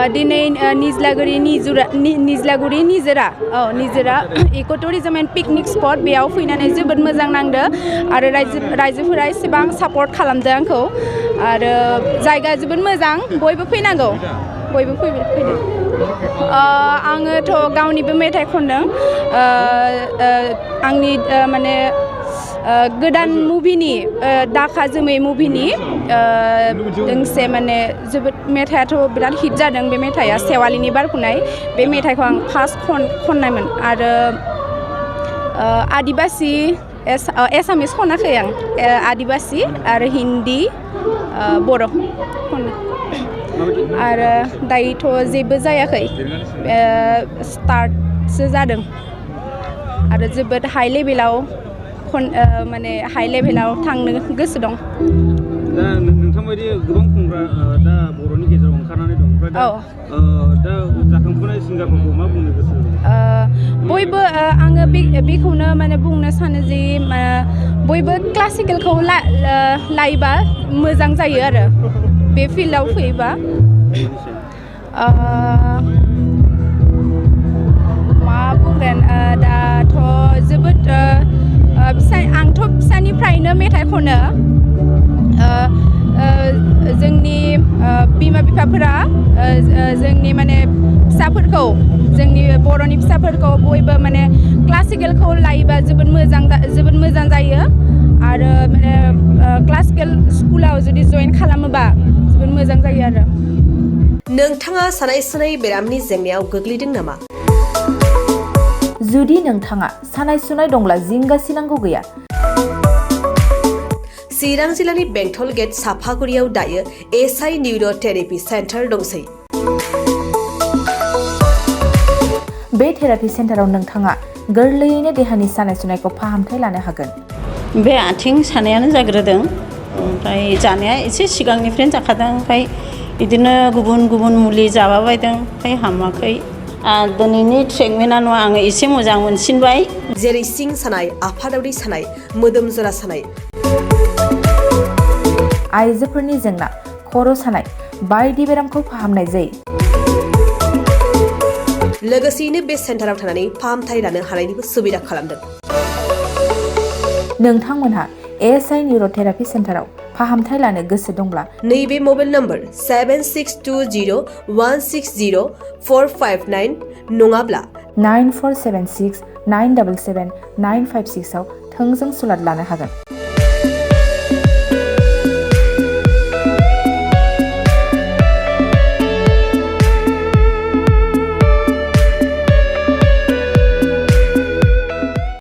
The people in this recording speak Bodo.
दिनै निज्लागुरि निजोरा इक' टुरिजम एन्ड पिकनिक स्पट बेयाव फैनानै जोबोद मोजां नांदो आरो रायजोफोरा एसेबां सापर्ट खालामदों आंखौ आरो जायगा जोबोद मोजां बयबो फैनांगौ बयबो फैदो आङोथ' गावनिबो मेथाइ खनदों आंनि माने गोदान मुभिनि दाखा जोमै मुभिनि दोंसे माने जोबोद मेथाइआथ' बिराद हिट जादों बे मेथाइआ सेवालिनि बारफुनाय बे मेथाइखौ आं फार्स्ट खननायमोन आरो आदिबासि एसामिस खनाखै आं आदिबासि आरो हिन्दी बर' खनो आरो दायोथ' जेबो जायाखै स्टार्टसो जादों आरो जोबोद हाइ लेभेलाव माने हाइ लेभेलाव थांनो गोसो दं दा नोंथां बायदि गोबां खनग्रा दा बर'नि गेजेराव ओंखारनानै दं ओमफ्राय दा जाखांफुनाय सिंगारफोरखौ मा बुंनो गोसो बयबो आङो बेखौनो माने बुंनो सानो जि बयबो क्लासिकेलखौ लायोबा मोजां जायो आरो बे फिल्डआव फैयोबा मा बुंगोन दाथ' जोबोद आंथ' फिसानिफ्रायनो मेथाइ खनो जोंनि बिमा बिफाफोरा जोंनि माने फिसाफोरखौ जोंनि बर'नि फिसाफोरखौ बयबो माने क्लासिकेलखौ लायोबा जोबोद मोजां जायो आरो माने क्लासिकेल स्कुलाव जुदि जइन खालामोबा जोबोद मोजां जायो आरो नोंथाङा सानाय सुनाय बेरामनि जेंनायाव गोग्लैदों नामा? जुदि नोंथाङा सानाय सुनाय दंब्ला जिंगासिनांगौ गैया। चिरां जिल्लानि बेंटल गेट साफागुरियाव दायो एसआइ निउर' थेरापि सेन्टार दंसै। बे थेरापि सेन्टाराव नोंथाङा गोरलैयैनो देहानि सानाय सुनायखौ फाहामथाय लानो हागोन। बे आथिं सानायानो जाग्रोदों ओमफ्राय जानाया एसे सिगांनिफ्रायनो जाखादों ओमफ्राय बिदिनो गुबुन मुलि जाबाबायदों ओमफ्राय हामाखै दिनैनि ट्रिटमेन्टआ आङो एसे मोजां मोनसिनबाय जेरै सिं सानाय आफादावरि सानाय मोदोम जरा सानाय आइजोफोरनि जेंना खर' सानाय बायदि बेरामखौ फाहामनाय जायो। लोगोसेयैनो बे सेन्टाराव थानानै फाहामथाय लानो हानायनिबो सुबिदा खालामदों। नोंथांमोनहा एसआइ निउर' थेरापि सेन्टाराव फाहामथाय लानो गोसो दंब्ला नैबे मबाइल नम्बर 7620160459 नङाब्ला 9476977956 आव थोंजों सुलाद लानो हागोन।